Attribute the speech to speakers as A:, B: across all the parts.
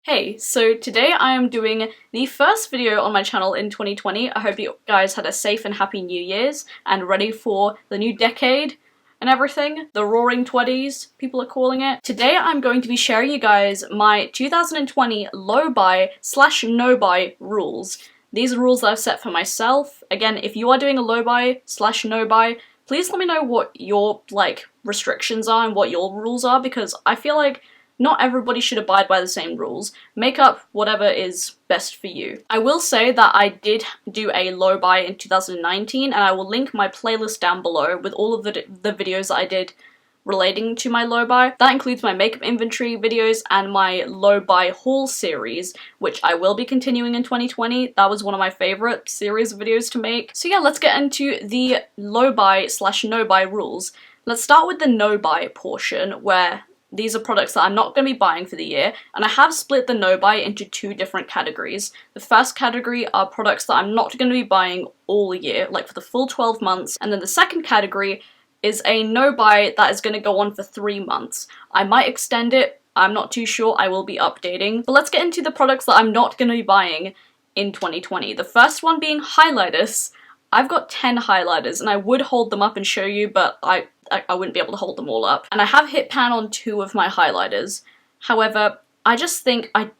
A: Hey, so today I am doing the first video on my channel in 2020. I hope you guys had a safe and happy New Year's and ready for the new decade and everything. The Roaring Twenties, people are calling it. Today I'm going to be sharing you guys my 2020 low buy / no buy rules. These are rules that I've set for myself. Again, if you are doing a low buy / no buy, please let me know what your restrictions are and what your rules are, because I feel like not everybody should abide by the same rules. Make up whatever is best for you. I will say that I did do a low buy in 2019, and I will link my playlist down below with all of the videos that I did relating to my low buy. That includes my makeup inventory videos and my low buy haul series, which I will be continuing in 2020. That was one of my favorite series of videos to make. So yeah, let's get into the low buy / no buy rules. Let's start with the no buy portion, where these are products that I'm not going to be buying for the year, and I have split the no buy into two different categories. The first category are products that I'm not going to be buying all year, like for the full 12 months, and then the second category is a no buy that is going to go on for 3 months. I might extend it, I'm not too sure, I will be updating. But let's get into the products that I'm not going to be buying in 2020. The first one being highlighters. I've got 10 highlighters, and I would hold them up and show you, but I wouldn't be able to hold them all up. And I have hit pan on 2 of my highlighters. However, I just think I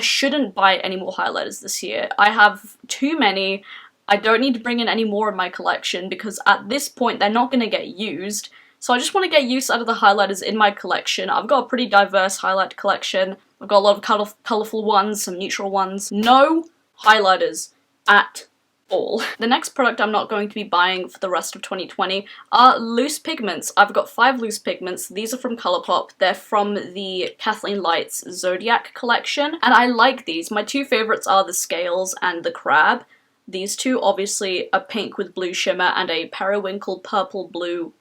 A: shouldn't buy any more highlighters this year. I have too many. I don't need to bring in any more in my collection, because at this point they're not going to get used. So I just want to get use out of the highlighters in my collection. I've got a pretty diverse highlight collection. I've got a lot of colourful ones, some neutral ones. No highlighters at all. The next product I'm not going to be buying for the rest of 2020 are loose pigments. I've got 5 loose pigments. These are from Colourpop. They're from the Kathleen Light's Zodiac collection, and I like these. My 2 favorites are the Scales and the Crab. These 2, obviously a pink with blue shimmer and a periwinkle purple blue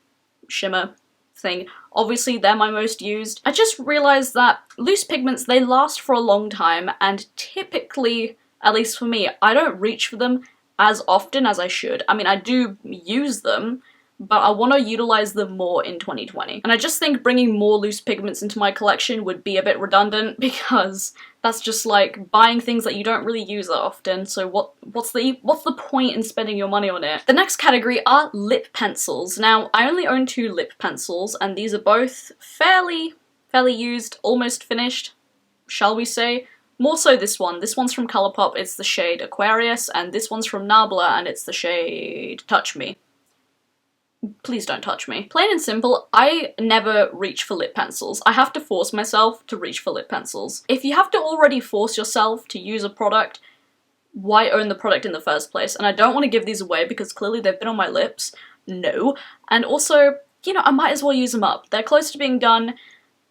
A: shimmer thing. Obviously they're my most used. I just realized that loose pigments, they last for a long time, and typically, at least for me, I don't reach for them as often as I should. I mean, I do use them, but I want to utilize them more in 2020. And I just think bringing more loose pigments into my collection would be a bit redundant, because that's just like buying things that you don't really use that often, so what's the point in spending your money on it? The next category are lip pencils. Now, I only own 2 lip pencils, and these are both fairly used, almost finished, shall we say. More so this one. This one's from Colourpop, it's the shade Aquarius, and this one's from Nabla, and it's the shade Touch Me. Please don't touch me. Plain and simple, I never reach for lip pencils. I have to force myself to reach for lip pencils. If you have to already force yourself to use a product, why own the product in the first place? And I don't want to give these away because clearly they've been on my lips. No. And also, you know, I might as well use them up. They're close to being done.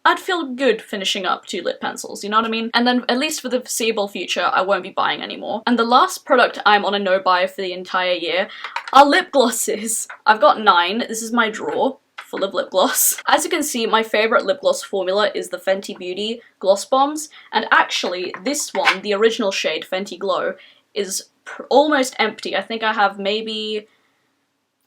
A: I'd feel good finishing up 2 lip pencils, you know what I mean? And then, at least for the foreseeable future, I won't be buying anymore. And the last product I'm on a no buy for the entire year are lip glosses. I've got 9. This is my drawer full of lip gloss. As you can see, my favourite lip gloss formula is the Fenty Beauty Gloss Bombs, and actually this one, the original shade Fenty Glow, is almost empty. I think I have maybe,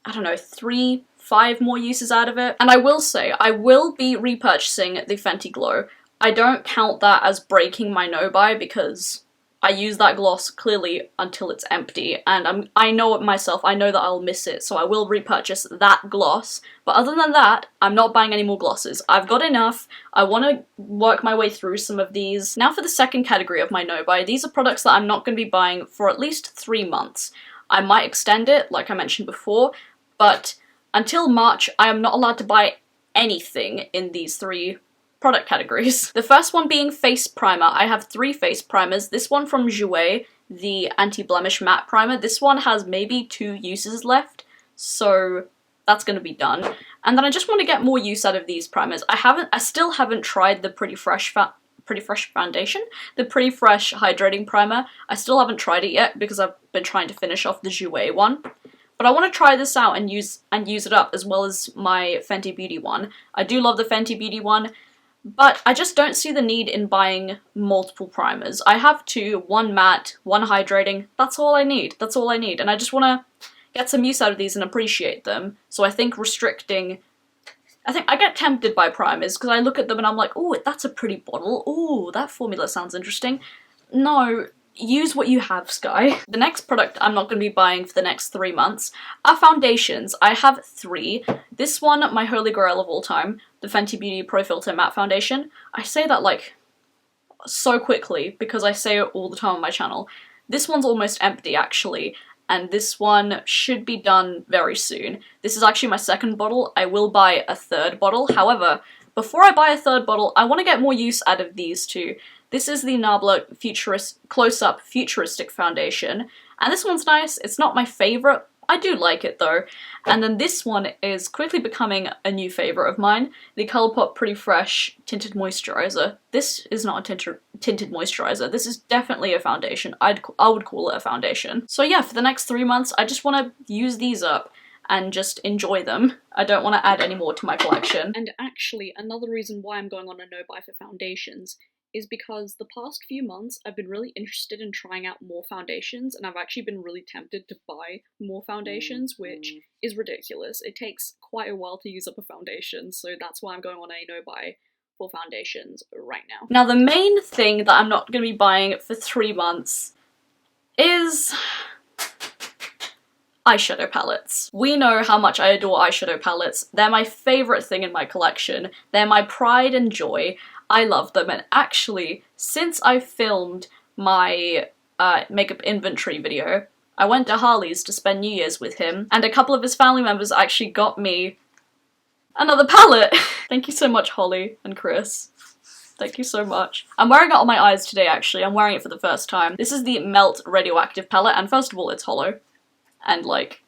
A: I don't know, 3, 5 more uses out of it. And I will say, I will be repurchasing the Fenty Glow. I don't count that as breaking my no buy, because I use that gloss clearly until it's empty, and I know it myself, I know that I'll miss it, so I will repurchase that gloss. But other than that, I'm not buying any more glosses. I've got enough. I want to work my way through some of these. Now for the second category of my no buy, these are products that I'm not going to be buying for at least 3 months. I might extend it, like I mentioned before, but until March, I am not allowed to buy anything in these 3 product categories. The first one being face primer. I have 3 face primers. This one from Jouer, the anti-blemish matte primer. This one has maybe 2 uses left, so that's gonna be done. And then I just want to get more use out of these primers. I still haven't tried the Pretty Fresh foundation, the Pretty Fresh hydrating primer. I still haven't tried it yet because I've been trying to finish off the Jouer one. But I want to try this out and use it up, as well as my Fenty Beauty one. I do love the Fenty Beauty one, but I just don't see the need in buying multiple primers. I have 2, 1 matte, 1 hydrating. That's all I need. That's all I need. And I just want to get some use out of these and appreciate them. So I think restricting I think I get tempted by primers because I look at them and I'm like, oh, that's a pretty bottle. Oh, that formula sounds interesting. No, use what you have, Skye. The next product I'm not going to be buying for the next 3 months are foundations. I have 3. This one, my holy grail of all time, the Fenty Beauty Pro Filter Matte Foundation. I say that like so quickly because I say it all the time on my channel. This one's almost empty actually, and this one should be done very soon. This is actually my 2nd bottle. I will buy a 3rd bottle. However, before I buy a 3rd bottle, I want to get more use out of these 2. This is the Nabla Close-Up Futuristic Foundation, and this one's nice. It's not my favourite. I do like it though. And then this one is quickly becoming a new favourite of mine, the Colourpop Pretty Fresh Tinted Moisturiser. This is not a tinted moisturiser, this is definitely a foundation. I would call it a foundation. So yeah, for the next 3 months, I just want to use these up and just enjoy them. I don't want to add any more to my collection. And actually, another reason why I'm going on a no-buy for foundations is because the past few months I've been really interested in trying out more foundations, and I've actually been really tempted to buy more foundations, which is ridiculous. It takes quite a while to use up a foundation, so that's why I'm going on a no-buy for foundations right now. Now the main thing that I'm not going to be buying for 3 months is eyeshadow palettes. We know how much I adore eyeshadow palettes. They're my favourite thing in my collection. They're my pride and joy. I love them, and actually, since I filmed my makeup inventory video, I went to Harley's to spend New Year's with him, and a couple of his family members actually got me another palette. Thank you so much, Holly and Chris. Thank you so much. I'm wearing it on my eyes today, actually. I'm wearing it for the first time. This is the Melt Radioactive palette, and first of all, it's hollow. And like,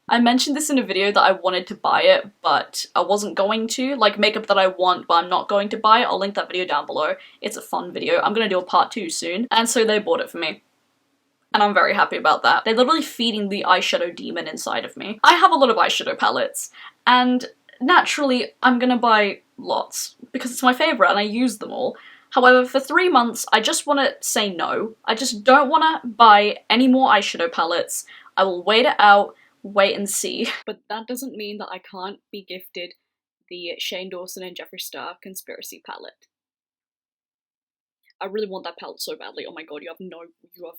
A: I mentioned this in a video that I wanted to buy it, but I wasn't going to. Like, makeup that I want, but I'm not going to buy. I'll link that video down below. It's a fun video. I'm gonna do a part 2 soon. And so they bought it for me. And I'm very happy about that. They're literally feeding the eyeshadow demon inside of me. I have a lot of eyeshadow palettes, and naturally, I'm gonna buy lots, because it's my favourite and I use them all. However, for 3 months, I just want to say no. I just don't want to buy any more eyeshadow palettes. I will wait it out, wait and see. But that doesn't mean that I can't be gifted the Shane Dawson and Jeffree Star Conspiracy palette. I really want that palette so badly. Oh my god, you have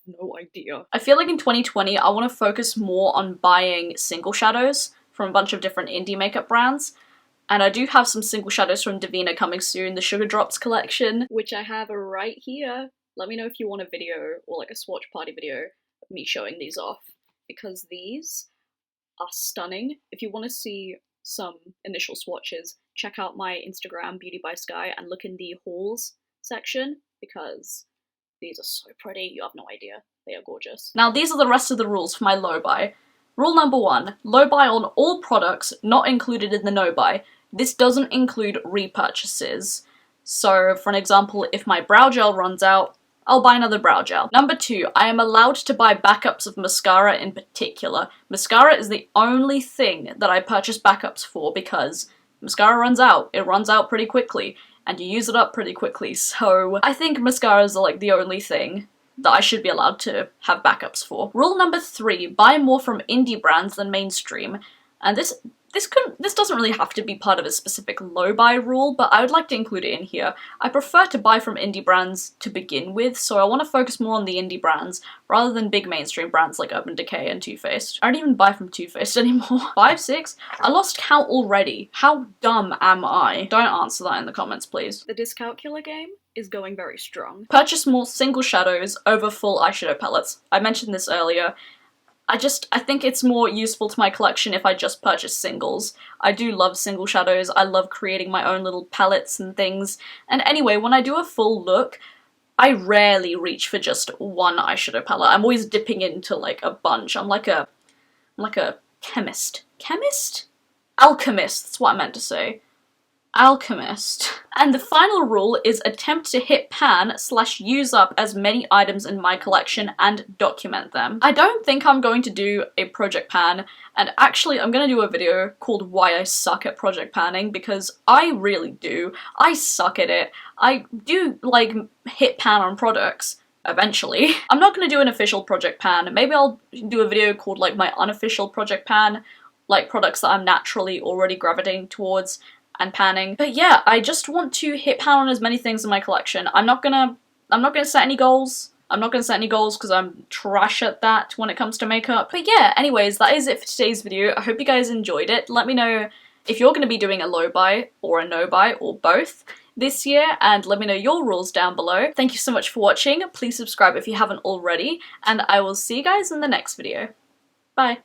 A: no idea. I feel like in 2020, I want to focus more on buying single shadows from a bunch of different indie makeup brands. And I do have some single shadows from Divina coming soon, the Sugar Drops collection, which I have right here. Let me know if you want a video or like a swatch party video of me showing these off, because these are stunning. If you want to see some initial swatches, check out my Instagram, beautyybyskye, and look in the hauls section, because these are so pretty, you have no idea. They are gorgeous. Now these are the rest of the rules for my low buy. Rule number 1, low buy on all products not included in the no buy. This doesn't include repurchases. So for an example, if my brow gel runs out, I'll buy another brow gel. Number 2, I am allowed to buy backups of mascara in particular. Mascara is the only thing that I purchase backups for, because mascara runs out. It runs out pretty quickly, and you use it up pretty quickly, so I think mascaras are like the only thing that I should be allowed to have backups for. Rule number 3, buy more from indie brands than mainstream. And this doesn't really have to be part of a specific low buy rule, but I would like to include it in here. I prefer to buy from indie brands to begin with, so I want to focus more on the indie brands rather than big mainstream brands like Urban Decay and Too Faced. I don't even buy from Too Faced anymore. 5, 6? I lost count already. How dumb am I? Don't answer that in the comments, please. The Discalcula game is going very strong. Purchase more single shadows over full eyeshadow palettes. I mentioned this earlier. I think it's more useful to my collection if I just purchase singles. I do love single shadows, I love creating my own little palettes and things. And anyway, when I do a full look, I rarely reach for just one eyeshadow palette. I'm always dipping into like a bunch. I'm like a chemist. Chemist? Alchemist, that's what I meant to say. Alchemist. And the final rule is attempt to hit pan / use up as many items in my collection and document them. I don't think I'm going to do a project pan, and actually I'm going to do a video called Why I Suck at Project Panning, because I really do. I suck at it. I do like hit pan on products eventually. I'm not going to do an official project pan. Maybe I'll do a video called like my unofficial project pan, like products that I'm naturally already gravitating towards and panning. But yeah, I just want to hit pan on as many things in my collection. I'm not gonna set any goals. I'm not gonna set any goals because I'm trash at that when it comes to makeup. But yeah, anyways, that is it for today's video. I hope you guys enjoyed it. Let me know if you're gonna be doing a low buy or a no buy or both this year, and let me know your rules down below. Thank you so much for watching. Please subscribe if you haven't already, and I will see you guys in the next video. Bye.